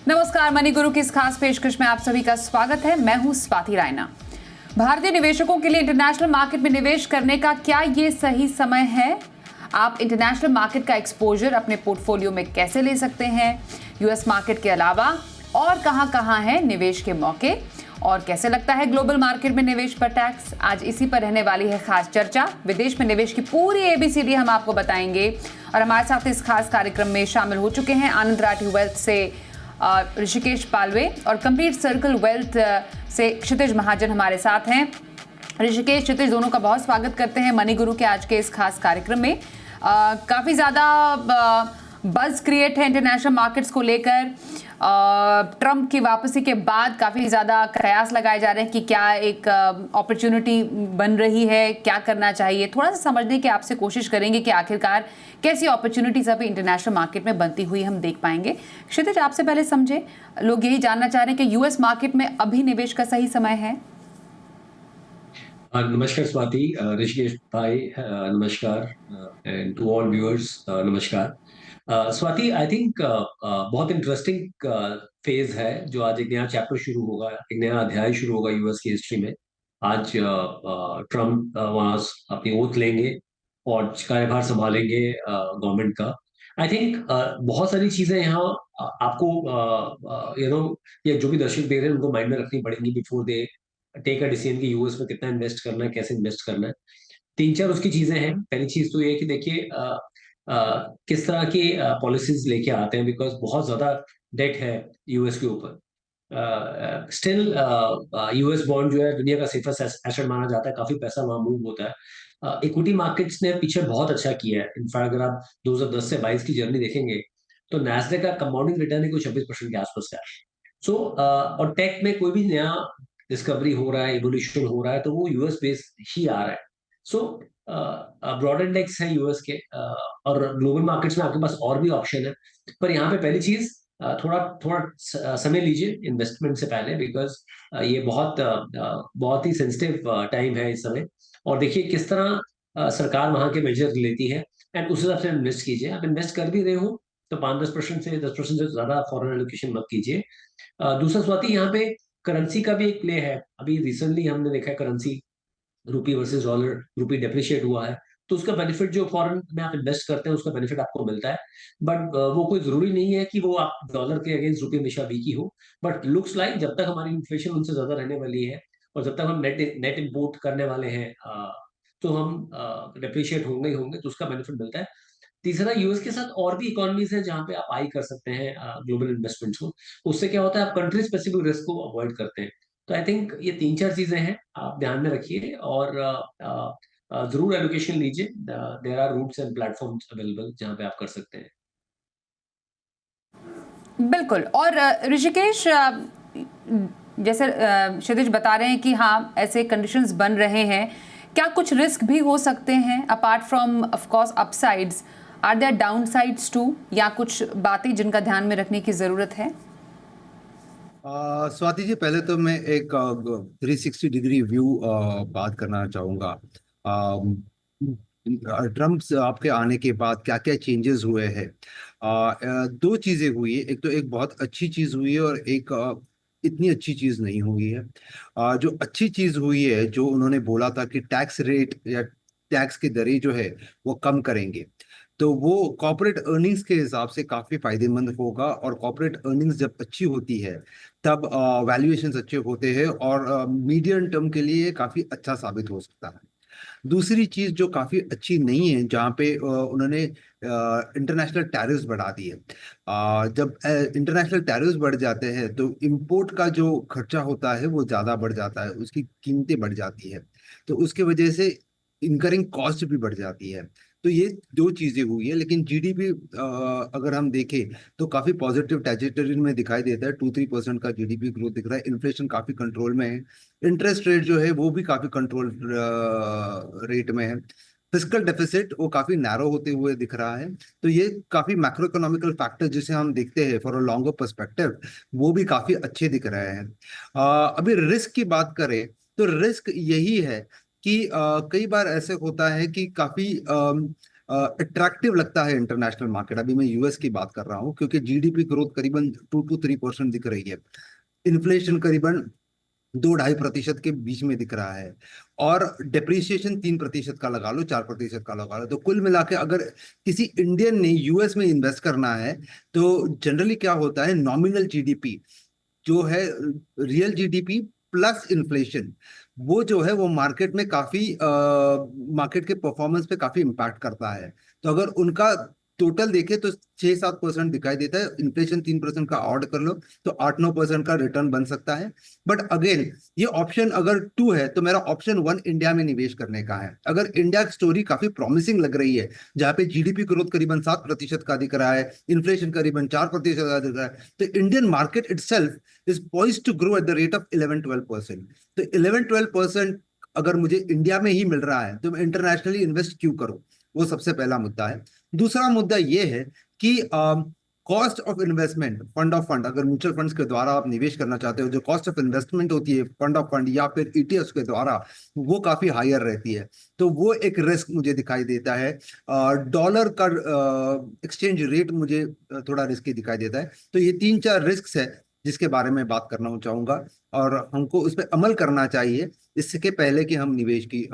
नमस्कार, मनी गुरु की इस खास पेशकश में आप सभी का स्वागत है। मैं हूं स्वाति रायना। भारतीय निवेशकों के लिए इंटरनेशनल मार्केट में निवेश करने का क्या ये सही समय है? आप इंटरनेशनल मार्केट का एक्सपोजर अपने पोर्टफोलियो में कैसे ले सकते हैं? यूएस मार्केट के अलावा और कहां हैं निवेश के मौके? और कैसे लगता है ग्लोबल मार्केट में निवेश पर टैक्स? आज इसी पर रहने वाली है खास चर्चा। विदेश में निवेश की पूरी एबीसीडी हम आपको बताएंगे। और हमारे साथ इस खास कार्यक्रम में शामिल हो चुके हैं आनंद राठी वेल्थ से ऋषिकेश पालवे और कंप्लीट सर्कल वेल्थ से क्षितिज महाजन हमारे साथ हैं। ऋषिकेश, क्षितिज दोनों का बहुत स्वागत करते हैं मनी गुरु के आज के इस खास कार्यक्रम में। काफ़ी ज़्यादा बज़ क्रिएट है इंटरनेशनल मार्केट्स को लेकर। ट्रंप की वापसी के बाद काफ़ी ज़्यादा कयास लगाए जा रहे हैं कि क्या एक अपॉर्चुनिटी बन रही है, क्या करना चाहिए। थोड़ा सा समझने की आपसे कोशिश करेंगे कि आखिरकार कैसी अपॉर्चुनिटीज़ अभी इंटरनेशनल मार्केट में बनती हुई हम देख पाएंगे। क्षितिज, आपसे पहले समझे, लोग यही जानना चाह रहे हैं कि यूएस मार्केट में अभी निवेश का सही समय है। नमस्कार स्वाति, ऋषिकेश भाई, नमस्कार, एंड टू ऑल व्यूअर्स नमस्कार। स्वाति, आई थिंक बहुत इंटरेस्टिंग फेज है जो आज एक नया चैप्टर शुरू होगा, एक नया अध्याय शुरू होगा यूएस की हिस्ट्री में। आज ट्रम्प वहाँ अपनी ओथ लेंगे और कार्यभार संभालेंगे गवर्नमेंट का। आई थिंक बहुत सारी चीजें यहाँ आपको ये जो भी दर्शक देख रहे हैं उनको माइंड में रखनी पड़ेंगी before they take a decision कि यूएस में कितना इन्वेस्ट करना है, कैसे इन्वेस्ट करना है। तीन चार उसकी चीजें हैं। पहली चीज तो ये है कि देखिए किस तरह की पॉलिसीज लेके आते हैं, बिकॉज बहुत ज्यादा डेट है यूएस के ऊपर। स्टिल यूएस बॉन्ड जो है दुनिया का सेफेस्ट एसेट माना जाता है, काफी पैसा वहां मूव होता है। इक्विटी मार्केट्स ने पीछे बहुत अच्छा किया है। इनफैक्ट अगर आप 2010 से 22 की जर्नी देखेंगे तो नैस्डैक का कंपाउंडिंग रिटर्न ही कुछ 26% के आसपास का है। सो और टेक में कोई भी नया डिस्कवरी हो रहा है, इवोल्यूशन हो रहा है, तो वो यूएस बेस्ड ही आ रहा है। सो ब्रॉड इंडेक्स है यूएस के, और ग्लोबल मार्केट्स में आपके पास और भी ऑप्शन है। पर यहाँ पे पहली चीज, थोड़ा थोड़ा समय लीजिए इन्वेस्टमेंट से पहले, बिकॉज ये बहुत ही सेंसिटिव टाइम है इस समय। और देखिए किस तरह सरकार वहां के मेजर लेती है, एंड उस हिसाब से इन्वेस्ट कीजिए। आप इन्वेस्ट कर भी रहे हो तो 5-10% से 10% से ज्यादा फॉरेन एलोकेशन मत कीजिए। दूसरा स्वाति, यहाँ पे करेंसी का भी एक प्ले है। अभी रिसेंटली हमने देखा है करेंसी रूपी वर्सेस डॉलर, रूपी डेप्रिशिएट हुआ है, तो उसका बेनिफिट जो फॉरेन में आप इन्वेस्ट करते हैं उसका बेनिफिट आपको मिलता है। बट वो कोई जरूरी नहीं है कि वो आप डॉलर के अगेंस्ट रूपी हमेशा वीक ही हो। बट लुक्स लाइक जब तक हमारी इन्फ्लेशन उनसे ज्यादा रहने वाली है और जब तक हम नेट नेट इम्पोर्ट करने वाले हैं, तो हम डेप्रिशिएट होंगे ही होंगे, तो उसका बेनिफिट मिलता है। तीसरा, यूएस के साथ और भी इकोनॉमीज हैं जहां पे आप आई कर सकते हैं ग्लोबल इन्वेस्टमेंट्स को। उससे क्या होता है, आप कंट्री स्पेसिफिक रिस्क को अवॉइड करते हैं। तो आई थिंक ये तीन चार चीजें हैं, आप ध्यान में रखिए और जरूर एलोकेशन लीजिए। There are routes and platforms available जहां पे आप कर सकते हैं। बिल्कुल। और ऋषिकेश, जैसे क्षितिज बता रहे हैं कि हाँ, ऐसे कंडीशंस बन रहे हैं, क्या कुछ रिस्क भी हो सकते हैं apart from of course upsides? Are there downsides too, या कुछ बातें जिनका ध्यान में रखने की जरूरत है? स्वाति जी, पहले तो मैं एक 360 डिग्री व्यू बात करना चाहूँगा। ट्रम्प आपके आने के बाद क्या क्या चेंजेस हुए हैं। दो चीज़ें हुई है। एक तो एक बहुत अच्छी चीज़ हुई है और एक इतनी अच्छी चीज़ नहीं हुई है। जो अच्छी चीज़ हुई है, जो उन्होंने बोला था कि टैक्स रेट या टैक्स की दरें जो है वो कम करेंगे, तो वो कॉर्पोरेट अर्निंग्स के हिसाब से काफी फायदेमंद होगा। और कॉर्पोरेट अर्निंग्स जब अच्छी होती है तब वैल्यूएशंस अच्छे होते हैं और मीडियम टर्म के लिए काफी अच्छा साबित हो सकता है। दूसरी चीज जो काफी अच्छी नहीं है, जहाँ पे उन्होंने इंटरनेशनल टैरिफ्स बढ़ा दिए। जब इंटरनेशनल टैरिफ्स बढ़ जाते हैं तो इंपोर्ट का जो खर्चा होता है वो ज्यादा बढ़ जाता है, उसकी कीमतें बढ़ जाती है, तो उसके वजह से इनकरिंग कॉस्ट भी बढ़ जाती है। तो ये दो चीजें हुई है। लेकिन जीडीपी अगर हम देखें तो काफी पॉजिटिव ट्रेजेक्टरी में दिखाई देता है। 2-3% का जीडीपी ग्रोथ दिख रहा है। इन्फ्लेशन काफी कंट्रोल में है। इंटरेस्ट रेट जो है वो भी काफी कंट्रोल रेट में है। फिस्कल डेफिसिट वो काफी नैरो होते हुए दिख रहा है। तो ये काफी मैक्रो इकोनॉमिकल फैक्टर जिसे हम देखते हैं फॉर अ लॉन्गर पर्सपेक्टिव, वो भी काफी अच्छे दिख रहे हैं। अभी रिस्क की बात करें तो रिस्क यही है कि कई बार ऐसे होता है कि काफी अट्रैक्टिव लगता है इंटरनेशनल मार्केट। अभी मैं यूएस की बात कर रहा हूँ, क्योंकि जीडीपी ग्रोथ करीबन 2 to 3% दिख रही है, इन्फ्लेशन करीबन 2-2.5% के बीच में दिख रहा है, और डिप्रिसिएशन 3% का लगा लो, 4% का लगा लो। तो कुल मिला के अगर किसी इंडियन ने यूएस में इन्वेस्ट करना है, तो जनरली क्या होता है, नॉमिनल जीडीपी जो है, रियल जीडीपी प्लस इन्फ्लेशन, वो जो है वो मार्केट में काफी मार्केट के परफॉर्मेंस पे काफी इम्पैक्ट करता है। तो अगर उनका टोटल देखे तो 6-7% दिखाई देता है, इन्फ्लेशन 3% का ऐड कर लो तो 8-9% का रिटर्न बन सकता है। बट अगेन, ये ऑप्शन अगर 2 है तो मेरा ऑप्शन 1 इंडिया में निवेश करने का है। अगर इंडिया की स्टोरी काफी प्रॉमिसिंग लग रही है, जहाँ पे जीडीपी ग्रोथ करीबन 7% का दिख रहा है, इन्फ्लेशन करीबन 4% का दिख रहा है, तो Indian market itself is poised to grow at the rate of 11-12%। तो 11-12% अगर मुझे इंडिया में ही मिल रहा है तो मैं इंटरनेशनली इन्वेस्ट क्यों करूं? वो सबसे पहला मुद्दा है। दूसरा मुद्दा ये है कि cost of investment, fund of fund, अगर म्यूचुअल फंड्स के द्वारा आप निवेश करना चाहते हो, जो कॉस्ट ऑफ इन्वेस्टमेंट होती है फंड ऑफ फंड या फिर ईटीएफ के द्वारा, वो काफी हायर रहती है। तो वो एक रिस्क मुझे दिखाई देता है। डॉलर का एक्सचेंज रेट मुझे थोड़ा रिस्की दिखाई देता है। तो ये 3-4 रिस्क है जिसके बारे में बात करना चाहूंगा, और हमको उस पर अमल करना चाहिए इसके पहले कि हम निवेश की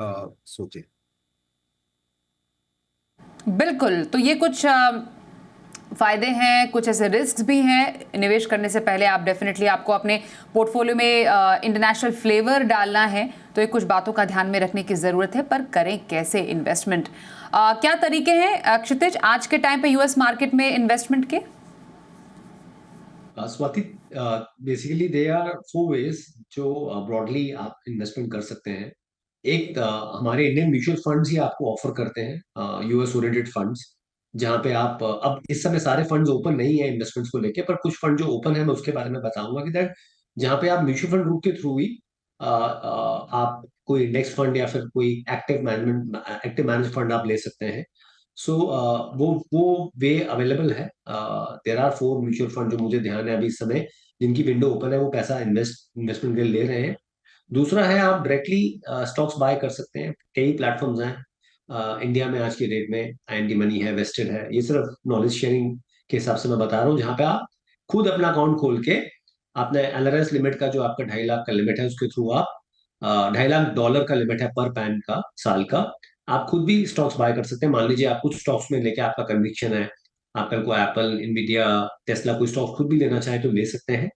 सोचें। बिल्कुल, तो ये कुछ फायदे हैं, कुछ ऐसे रिस्क भी हैं। निवेश करने से पहले आप डेफिनेटली आपको अपने पोर्टफोलियो में इंटरनेशनल फ्लेवर डालना है, तो ये कुछ बातों का ध्यान में रखने की ज़रूरत है। पर करें कैसे इन्वेस्टमेंट? क्या तरीके हैं क्षितिज आज के टाइम पे यूएस मार्केट में इन्वेस्टमेंट के? Swati, basically they are 4 ways जो ब्रॉडली आप इन्वेस्टमेंट कर सकते हैं। एक, हमारे इंडियन म्यूचुअल फंड्स ही आपको ऑफर करते हैं यूएस ओरिएंटेड फंड्स, जहां पे आप अब इस समय सारे फंड्स ओपन नहीं है इन्वेस्टमेंट्स को लेके, पर कुछ फंड जो ओपन है मैं उसके बारे में बताऊंगा कि दैट जहां पे आप म्यूचुअल फंड रूट के थ्रू ही आप कोई इंडेक्स फंड या फिर कोई एक्टिव मैनेज फंड आप ले सकते हैं। सो वो वे अवेलेबल है। देर आर 4 म्यूचुअल फंड जो मुझे ध्यान है अभी इस समय जिनकी विंडो ओपन है, वो पैसा इन्वेस्टमेंट के लिए ले रहे हैं। दूसरा है आप डायरेक्टली स्टॉक्स बाय कर सकते हैं। कई प्लेटफॉर्म्स हैं इंडिया में आज की डेट में, आईएनटी मनी है, वेस्टेड है। ये सिर्फ नॉलेज शेयरिंग के हिसाब से मैं बता रहा हूँ, जहाँ पे आप खुद अपना अकाउंट खोल के आपने एलआरएस लिमिट का जो आपका 2.5 लाख का लिमिट है उसके थ्रू आप $2.5 लाख का लिमिट है पर पैन का साल का, आप खुद भी स्टॉक्स बाय कर सकते हैं। मान लीजिए आप कुछ स्टॉक्स में लेके आपका कन्विक्शन है, आप कल को एप्पल, इनवीडिया, टेस्ला कोई स्टॉक खुद भी लेना चाहे तो ले सकते हैं।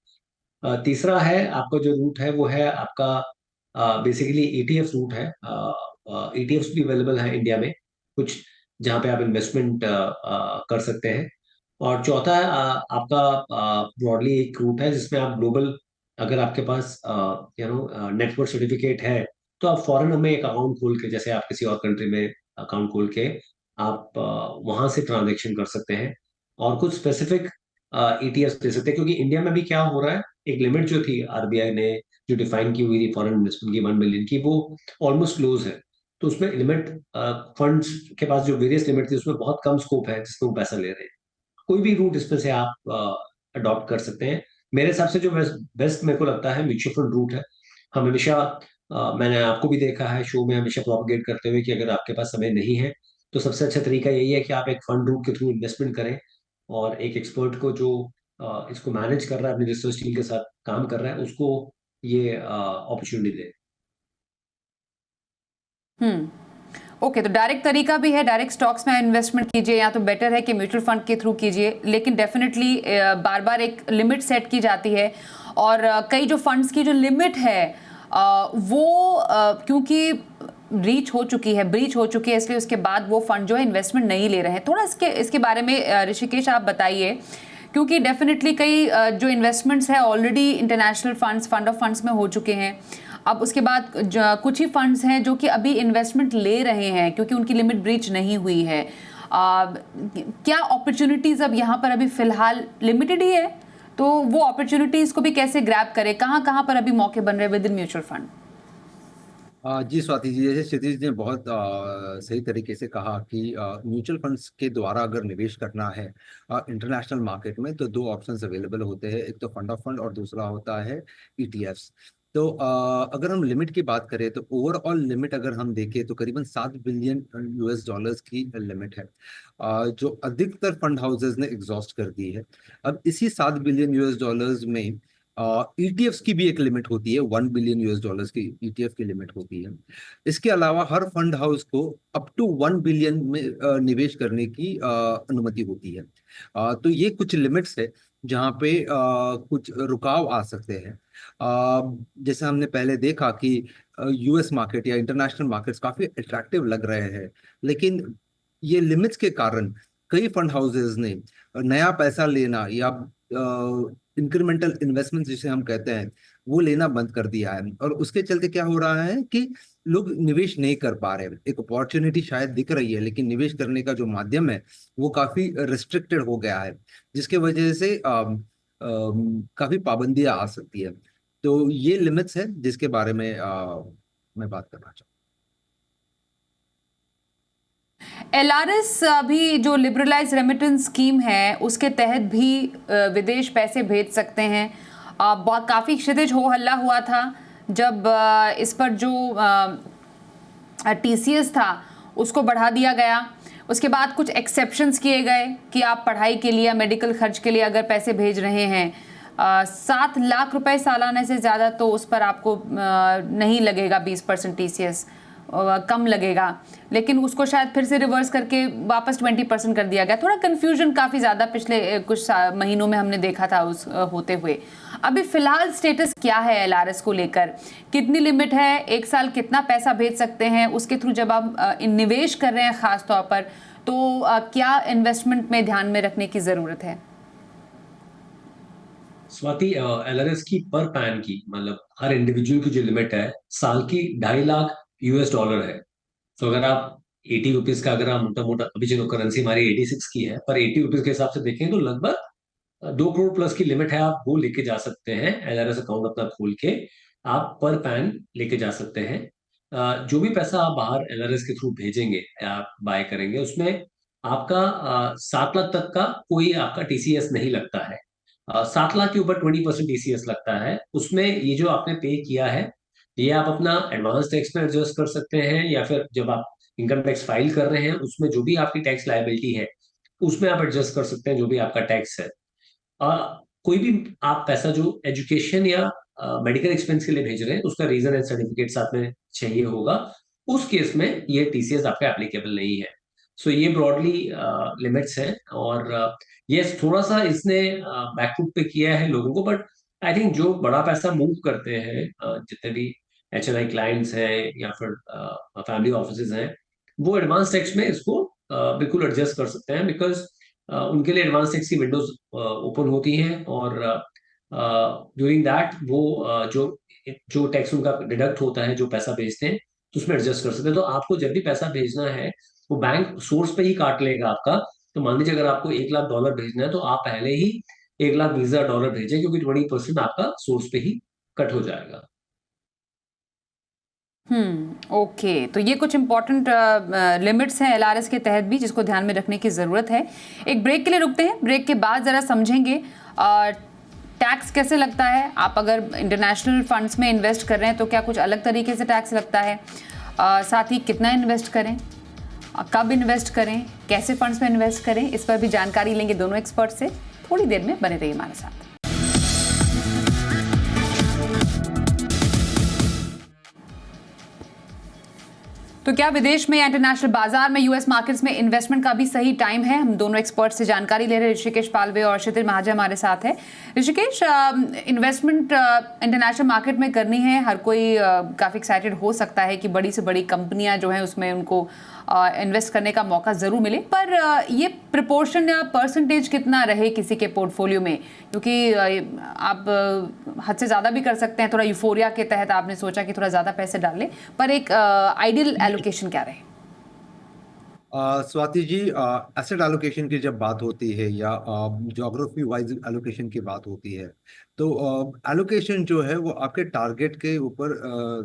तीसरा है आपका जो रूट है वो है आपका बेसिकली ईटीएफ रूट है। ईटीएफ्स भी अवेलेबल है इंडिया में कुछ, जहाँ पे आप इन्वेस्टमेंट कर सकते हैं। और चौथा है आपका ब्रॉडली एक रूट है जिसमें आप ग्लोबल, अगर आपके पास नेटवर्क सर्टिफिकेट है तो आप फॉरेन में एक अकाउंट खोल के, जैसे आप किसी और कंट्री में अकाउंट खोल के आप वहां से ट्रांजेक्शन कर सकते हैं और कुछ स्पेसिफिक ईटीएफ दे सकते हैं। क्योंकि इंडिया में भी क्या हो रहा है, एक लिमिट जो थी आरबीआई ने जो डिफाइन की हुई थी फॉरेन इन्वेस्टमेंट की 1 मिलियन की, वो ऑलमोस्ट क्लोज है। तो उसमें लिमिट, फंड्स के पास जो वेरियस लिमिट थी उसमें बहुत कम स्कोप है जिसमें वो पैसा ले रहे हैं। कोई भी रूट इसमें से आप अडॉप्ट कर सकते हैं। मेरे हिसाब से जो बेस्ट मेरे को लगता है म्यूचुअल फंड रूट है। हम हमेशा मैंने आपको भी देखा है शो में हमेशा प्रोपगेट करते हुए कि अगर आपके पास समय नहीं है तो सबसे अच्छा तरीका यही है कि आप एक फंड रूट के थ्रू इन्वेस्टमेंट करें और एक एक्सपर्ट को जो इसको मैनेज कर रहा है, अपनी रिसर्च टीम के साथ काम कर रहा है, उसको ये अपॉर्चुनिटी दे। ओके, तो डायरेक्ट तरीका भी है, डायरेक्ट स्टॉक्स में इन्वेस्टमेंट कीजिए, या तो बेटर है कि म्यूचुअल फंड के थ्रू कीजिए, लेकिन डेफिनेटली बार बार एक लिमिट सेट की जाती है। और कई जो फंड्स की जो लिमिट है वो क्योंकि ब्रीच हो चुकी है, इसलिए उसके बाद वो फंड जो है इन्वेस्टमेंट नहीं ले रहे हैं। थोड़ा इसके बारे में ऋषिकेश आप बताइए, क्योंकि डेफिनेटली कई जो इन्वेस्टमेंट्स है already international fund of funds में हो चुके हैं। अब उसके बाद कुछ ही फंड्स हैं जो कि अभी इन्वेस्टमेंट ले रहे हैं क्योंकि उनकी लिमिट ब्रीच नहीं हुई है। क्या अपॉर्चुनिटीज़ अब यहाँ पर अभी फ़िलहाल लिमिटेड ही है, तो वो अपॉर्चुनिटीज़ को भी कैसे ग्रैब करें? कहाँ पर अभी मौके बन रहे हैं विद इन म्यूचुअल फंड? जी स्वाति जी, जैसे क्षितिज ने बहुत सही तरीके से कहा कि म्यूचुअल फंड्स के द्वारा अगर निवेश करना है इंटरनेशनल मार्केट में, तो 2 ऑप्शंस अवेलेबल होते हैं, एक तो फंड ऑफ फंड और दूसरा होता है ईटीएफ्स। तो अगर हम लिमिट की बात करें तो ओवरऑल लिमिट अगर हम देखें तो करीबन 7 बिलियन यूएस डॉलर्स की लिमिट है, जो अधिकतर फंड हाउसेस ने एग्जॉस्ट कर दी है। अब इसी 7 बिलियन यूएस डॉलर्स में ईटीएफ्स की भी एक लिमिट होती है, 1 बिलियन यूएस डॉलर्स की ईटीएफ की लिमिट होती है। इसके अलावा हर फंड हाउस को अप टू 1 बिलियन में निवेश करने की अनुमति होती है। तो ये कुछ लिमिट्स है जहाँ पे कुछ रुकाव आ सकते हैं। जैसे हमने पहले देखा कि यूएस मार्केट या इंटरनेशनल मार्केट्स काफी अट्रैक्टिव लग रहे हैं, लेकिन ये लिमिट्स के कारण कई फंड हाउसेस ने नया पैसा लेना या इंक्रीमेंटल इन्वेस्टमेंट जिसे हम कहते हैं वो लेना बंद कर दिया है, और उसके चलते क्या हो रहा है कि लोग निवेश नहीं कर पा रहे। एक अपॉर्चुनिटी शायद दिख रही है, लेकिन निवेश करने का जो माध्यम है वो काफी रिस्ट्रिक्टेड हो गया है, जिसके वजह से काफी पाबंदियां आ सकती है। तो ये लिमिट्स है जिसके बारे में मैं बात करना चाहूँ। एलआरएस अभी जो लिबरलाइज रेमिटेंस स्कीम है उसके तहत भी विदेश पैसे भेज सकते हैं। बहुत काफ़ी क्षितिज हो हल्ला हुआ था जब इस पर जो टीसीएस था उसको बढ़ा दिया गया। उसके बाद कुछ एक्सेप्शंस किए गए कि आप पढ़ाई के लिए या मेडिकल खर्च के लिए अगर पैसे भेज रहे हैं 7 लाख रुपए सालाना से ज़्यादा तो उस पर आपको नहीं लगेगा 20% टीसीएस, कम लगेगा। लेकिन उसको शायद फिर से रिवर्स करके वापस 20% कर दिया गया। थोड़ा कंफ्यूजन काफ़ी ज़्यादा पिछले कुछ महीनों में हमने देखा था उस होते हुए। अभी फिलहाल स्टेटस क्या है एलआरएस को लेकर? कितनी लिमिट है, एक साल कितना पैसा भेज सकते हैं उसके थ्रू जब आप निवेश कर रहे हैं खास तौर पर, तो क्या इन्वेस्टमेंट में ध्यान में रखने की ज़रूरत है? स्वाति, एलआरएस की पर पैन की मतलब हर इंडिविजुअल की जो लिमिट है साल की 2.5 लाख यूएस डॉलर है। तो अगर आप 80 रुपीज का, अगर आप मोटा मोटा, अभी चलो करेंसी हमारी 86 की है, पर 80 रुपीज के हिसाब से देखें तो लगभग 2 करोड़ प्लस की लिमिट है। आप वो लेके जा सकते हैं, एलआरएस अकाउंट अपना खोल के आप पर पैन लेके जा सकते हैं। जो भी पैसा आप बाहर एलआरएस के थ्रू भेजेंगे, आप बाय करेंगे, उसमें आपका 7 लाख तक का कोई आपका टीसीएस नहीं लगता है। 7 लाख के ऊपर 20% टीसीएस लगता है। उसमें ये जो आपने पे किया है ये आप अपना एडवांस टैक्स में एडजस्ट कर सकते हैं, या फिर जब आप इनकम टैक्स फाइल कर रहे हैं उसमें जो भी आपकी टैक्स लायबिलिटी है उसमें आप एडजस्ट कर सकते हैं जो भी आपका टैक्स है। कोई भी आप पैसा जो एजुकेशन या मेडिकल एक्सपेंस के लिए भेज रहे हैं उसका रीजन एंड सर्टिफिकेट साथ में चाहिए होगा, उस केस में ये टीसीएस आपका एप्लीकेबल नहीं है। सो ये ब्रॉडली लिमिट्स हैं। और यस, थोड़ा सा इसने बैकफुट पे किया है लोगों को, बट आई थिंक जो बड़ा पैसा मूव करते हैं, जितने भी एचएनआई क्लाइंट्स हैं या फिर फैमिली ऑफिसेज हैं, वो एडवांस टैक्स में इसको बिल्कुल एडजस्ट कर सकते हैं, बिकॉज उनके लिए एडवांस टैक्स की विंडोज ओपन होती हैं, और ड्यूरिंग दैट वो जो जो टैक्स उनका डिडक्ट होता है जो पैसा भेजते हैं तो उसमें एडजस्ट कर सकते हैं। तो आपको जब भी पैसा भेजना है वो बैंक सोर्स पे ही काट लेगा आपका। तो मान लीजिए अगर आपको $1 लाख भेजना है तो आप पहले ही $1,20,000 भेजें, क्योंकि 20% आपका सोर्स पे ही कट हो जाएगा। ओके, तो ये कुछ इंपॉर्टेंट लिमिट्स हैं एलआरएस के तहत भी जिसको ध्यान में रखने की ज़रूरत है। एक ब्रेक के लिए रुकते हैं, ब्रेक के बाद ज़रा समझेंगे टैक्स कैसे लगता है। आप अगर इंटरनेशनल फंड्स में इन्वेस्ट कर रहे हैं तो क्या कुछ अलग तरीके से टैक्स लगता है, साथ ही कितना इन्वेस्ट करें, कब इन्वेस्ट करें, कैसे फंड्स में इन्वेस्ट करें, इस पर भी जानकारी लेंगे दोनों एक्सपर्ट से। थोड़ी देर में बने रहिए हमारे साथ। तो क्या विदेश में या इंटरनेशनल बाजार में यूएस मार्केट्स में इन्वेस्टमेंट का भी सही टाइम है? हम दोनों एक्सपर्ट से जानकारी ले रहे हैं। ऋषिकेश पालवे और क्षितिज महाजन हमारे साथ है। ऋषिकेश, इन्वेस्टमेंट इंटरनेशनल मार्केट में करनी है, हर कोई काफ़ी एक्साइटेड हो सकता है कि बड़ी से बड़ी कंपनियां जो हैं उसमें उनको इन्वेस्ट करने का मौका ज़रूर मिले, पर ये प्रपोर्शन या परसेंटेज कितना रहे किसी के पोर्टफोलियो में? क्योंकि आप हद से ज़्यादा भी कर सकते हैं। थोड़ा यूफोरिया के तहत आपने सोचा कि थोड़ा ज़्यादा पैसे डाल लें, पर एक आइडियल एलोकेशन क्या रहे? स्वाति जी, एसेट एलोकेशन की जब बात होती है या ज्योग्राफी वाइज एलोकेशन की बात होती है, तो एलोकेशन जो है वो आपके टारगेट के ऊपर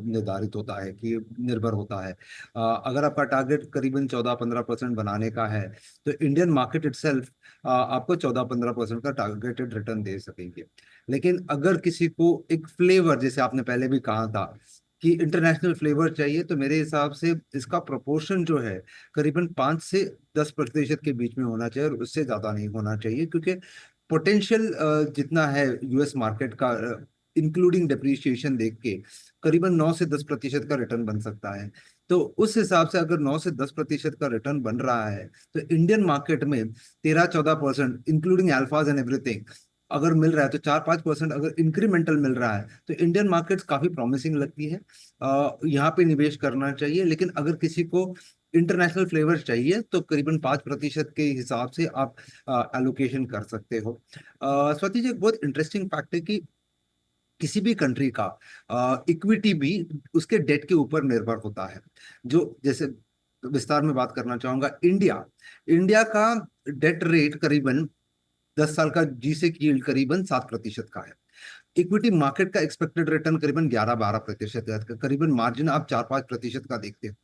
निर्धारित होता है कि निर्भर होता है। अगर आपका टारगेट करीबन 14-15% बनाने का है, तो इंडियन मार्केट इटसेल्फ आपको 14-15% का टारगेटेड रिटर्न दे सकेंगे। लेकिन अगर किसी को एक फ्लेवर, जैसे आपने पहले भी कहा था कि इंटरनेशनल फ्लेवर चाहिए, तो मेरे हिसाब से इसका प्रोपोर्शन जो है करीबन 5 से 10% के बीच में होना चाहिए, और उससे ज्यादा नहीं होना चाहिए, क्योंकि पोटेंशियल जितना है यूएस मार्केट का, इंक्लूडिंग डिप्रिशिएशन देख के, करीबन 9 से 10% का रिटर्न बन सकता है। तो उस हिसाब से अगर 9 से 10% का रिटर्न बन रहा है, तो इंडियन मार्केट में 13-14% इंक्लूडिंग अल्फाज एंड एवरीथिंग अगर मिल रहा है, तो 4-5% अगर इंक्रीमेंटल मिल रहा है, तो इंडियन मार्केट्स काफी प्रॉमिसिंग लगती है। यहाँ पे निवेश करना चाहिए। लेकिन अगर किसी को इंटरनेशनल फ्लेवर चाहिए, तो करीबन 5% के हिसाब से आप एलोकेशन कर सकते हो। स्वाति जी, एक बहुत इंटरेस्टिंग फैक्ट है कि किसी भी कंट्री का इक्विटी भी उसके डेट के ऊपर निर्भर होता है। जो जैसे विस्तार में बात करना चाहूंगा, इंडिया इंडिया का डेट रेट करीबन 10 साल का जी से यील्ड करीबन 7% का है। इक्विटी मार्केट का एक्सपेक्टेड रिटर्न करीबन 11-12% है। करीबन मार्जिन आप 4-5% का देखते हैं।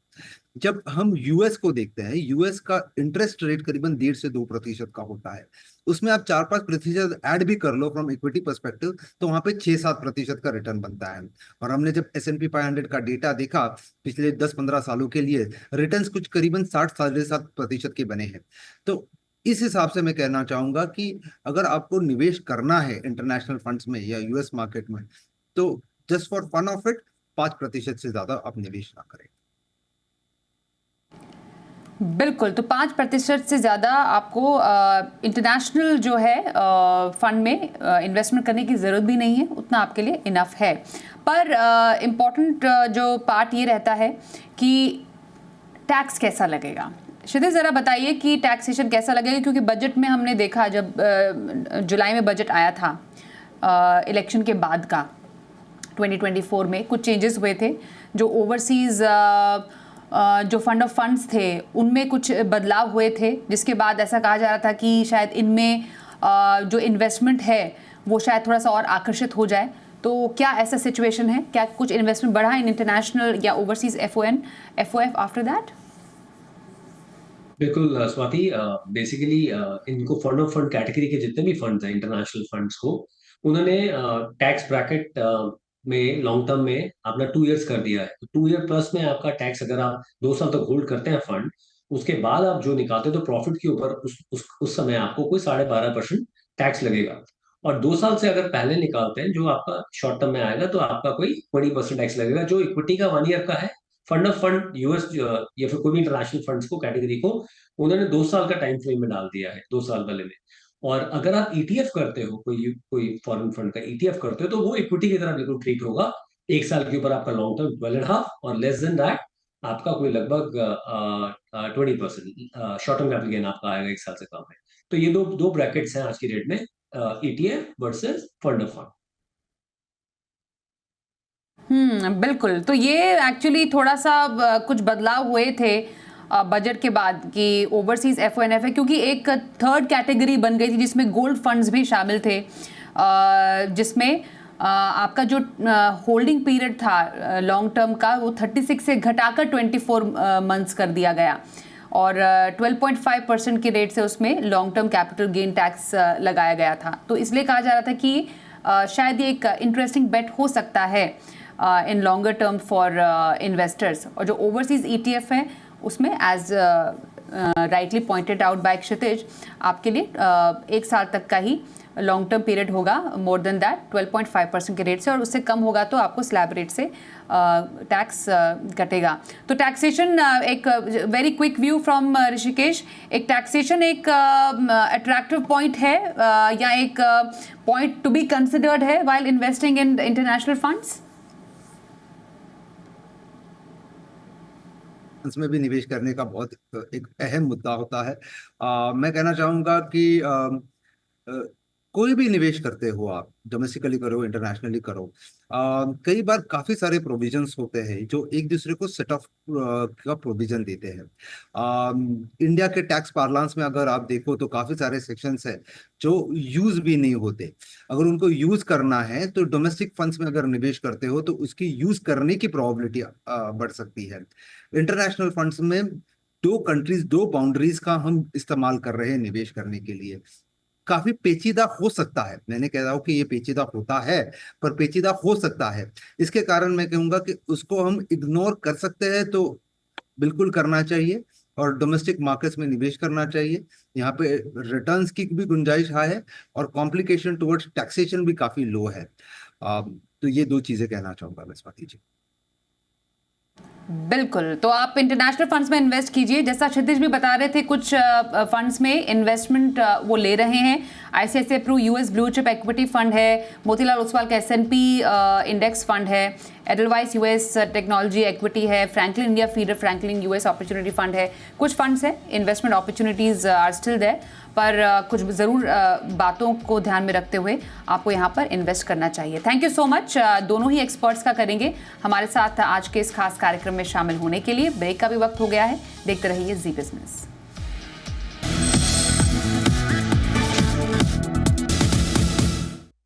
जब हम यूएस को देखते हैं, यूएस का इंटरेस्ट रेट करीबन 1.5 से 2% का होता है। उसमें आप 4-5% ऐड भी कर लो फ्रॉम इक्विटी परस्पेक्टिव, तो वहां पे 6-7% का रिटर्न बनता है। और हमने जब S&P 500 का डेटा देखा पिछले 10-15 सालों के लिए, रिटर्न्स कुछ करीबन 60-7.5% के बने हैं। तो इस हिसाब से मैं कहना चाहूंगा कि अगर आपको निवेश करना है इंटरनेशनल फंड्स में या यूएस मार्केट में, तो just for fun of it 5% से ज्यादा आप निवेश ना करें। बिल्कुल, तो 5% से ज़्यादा आपको इंटरनेशनल जो है फंड में इन्वेस्टमेंट करने की ज़रूरत भी नहीं है, उतना आपके लिए इनफ है। पर इम्पॉर्टेंट जो पार्ट ये रहता है कि टैक्स कैसा लगेगा। क्षितिज, ज़रा बताइए कि टैक्सेशन कैसा लगेगा, क्योंकि बजट में हमने देखा जब जुलाई में बजट आया था इलेक्शन के बाद का 2024 में कुछ चेंजेस हुए थे। जो ओवरसीज़ जो फंड ऑफ फंड्स थे उनमें कुछ बदलाव हुए थे, जिसके बाद ऐसा कहा जा रहा था कि शायद इनमें जो इन्वेस्टमेंट है वो शायद थोड़ा सा और आकर्षित हो जाए। तो क्या ऐसा सिचुएशन है? क्या कुछ इन्वेस्टमेंट बढ़ा इन इंटरनेशनल या ओवरसीज एफओएफ आफ्टर दैट? बिल्कुल स्वाति, बेसिकली इनको फंड ऑफ फंड कैटेगरी के जितने भी फंड्स हैं इंटरनेशनल फंड्स को, उन्होंने टैक्स ब्रैकेट में लॉन्ग टर्म में अपना 2 इयर्स कर दिया है। तो 2 ईयर प्लस में आपका टैक्स, अगर आप 2 साल तक होल्ड करते हैं फंड, उसके बाद आप जो निकालते हैं तो प्रॉफिट के ऊपर उस समय आपको कोई 12.5% टैक्स लगेगा। और 2 साल से अगर पहले निकालते हैं, जो आपका शॉर्ट टर्म में आएगा, तो आपका कोई 20% टैक्स लगेगा। जो इक्विटी का 1 ईयर का है, फंड ऑफ फंड यूएस या फिर कोई भी इंटरनेशनल फंड्स को कैटेगरी को उन्होंने 2 साल का टाइम फ्रेम में डाल दिया है, 2 साल वाले में। और अगर आप ईटीएफ करते हो, कोई कोई फॉरेन फंड का ईटीएफ करते हो, तो वो इक्विटी की तरह बिल्कुल ट्रीट होगा। 1 साल के ऊपर आपका लॉन्ग टर्म 12.5, और लेस देन दैट आपका कोई लगभग 20% शॉर्ट टर्म कैपिटल गेन आपका आएगा 1 साल से कम है। तो ये दो दो ब्रैकेट्स हैं आज की डेट में, ETF versus fund of fund. बिल्कुल। तो ये एक्चुअली थोड़ा सा कुछ बदलाव हुए थे बजट के बाद कि ओवरसीज एफओएनएफ है, क्योंकि एक थर्ड कैटेगरी बन गई थी जिसमें गोल्ड फंड्स भी शामिल थे, जिसमें आपका जो होल्डिंग पीरियड था लॉन्ग टर्म का वो 36 से घटाकर 24 मंथ्स कर दिया गया, और 12.5% के रेट से उसमें long term capital gain tax लगाया गया था। तो इसलिए कहा जा रहा था कि शायद ये एक इंटरेस्टिंग बेट हो सकता है in longer term for investors. और जो ओवरसीज ईटीएफ है उसमें as rightly pointed out by Kshitij, आपके लिए 1 साल तक का ही लॉन्ग टर्म पीरियड होगा, मोर देन दैट 12.5% के रेट से, और उससे कम होगा तो आपको स्लैब रेट से टैक्स कटेगा। तो टैक्सेशन, एक very quick view from Rishikesh, एक टैक्सेशन एक अट्रैक्टिव पॉइंट है या एक पॉइंट टू बी कंसिडर्ड है while investing in international funds? में भी निवेश करने का बहुत एक अहम मुद्दा होता है। मैं कहना चाहूंगा कि कोई भी निवेश करते हो आप, डोमेस्टिकली करो इंटरनेशनली करो, कई बार काफी सारे प्रोविजंस होते हैं जो एक दूसरे को सेट ऑफ का प्रोविजन देते हैं। इंडिया के टैक्स पार्लांस में अगर आप देखो तो काफी सारे सेक्शंस है जो यूज भी नहीं होते। अगर उनको यूज करना है तो डोमेस्टिक फंड्स में अगर निवेश करते हो तो उसकी यूज करने की प्रोबेबिलिटी बढ़ सकती है। इंटरनेशनल फंड्स में दो बाउंड्रीज का हम इस्तेमाल कर रहे हैं निवेश करने के लिए। काफी पेचीदा हो सकता है, मैंने कह रहा हूं कि ये पेचीदा होता है, पर पेचीदा हो सकता है। इसके कारण मैं कहूंगा कि उसको हम इग्नोर कर सकते हैं तो बिल्कुल करना चाहिए और डोमेस्टिक मार्केट्स में निवेश करना चाहिए। यहाँ पे रिटर्न्स की भी गुंजाइश है और कॉम्प्लिकेशन टुवर्ड्स टैक्सेशन भी काफी लो है। तो ये दो चीजें कहना चाहूंगा मैं स्वाति जी। बिल्कुल, तो आप इंटरनेशनल फंड्स में इन्वेस्ट कीजिए। जैसा क्षितिज भी बता रहे थे, कुछ फंड्स में इन्वेस्टमेंट वो ले रहे हैं। ICICI Pru US blue chip equity fund है, मोतीलाल ओसवाल का S&P इंडेक्स फंड है, एडलवाइस यूएस टेक्नोलॉजी इक्विटी है, Franklin India feeder Franklin US opportunity fund है। कुछ फंड्स हैं, investment opportunities are still there, पर कुछ ज़रूर बातों को ध्यान में रखते हुए आपको यहाँ पर इन्वेस्ट करना चाहिए। थैंक यू सो मच, दोनों ही एक्सपर्ट्स का करेंगे हमारे साथ आज के इस खास कार्यक्रम में शामिल होने के लिए। ब्रेक का भी वक्त हो गया है, देखते रहिए जी बिजनेस।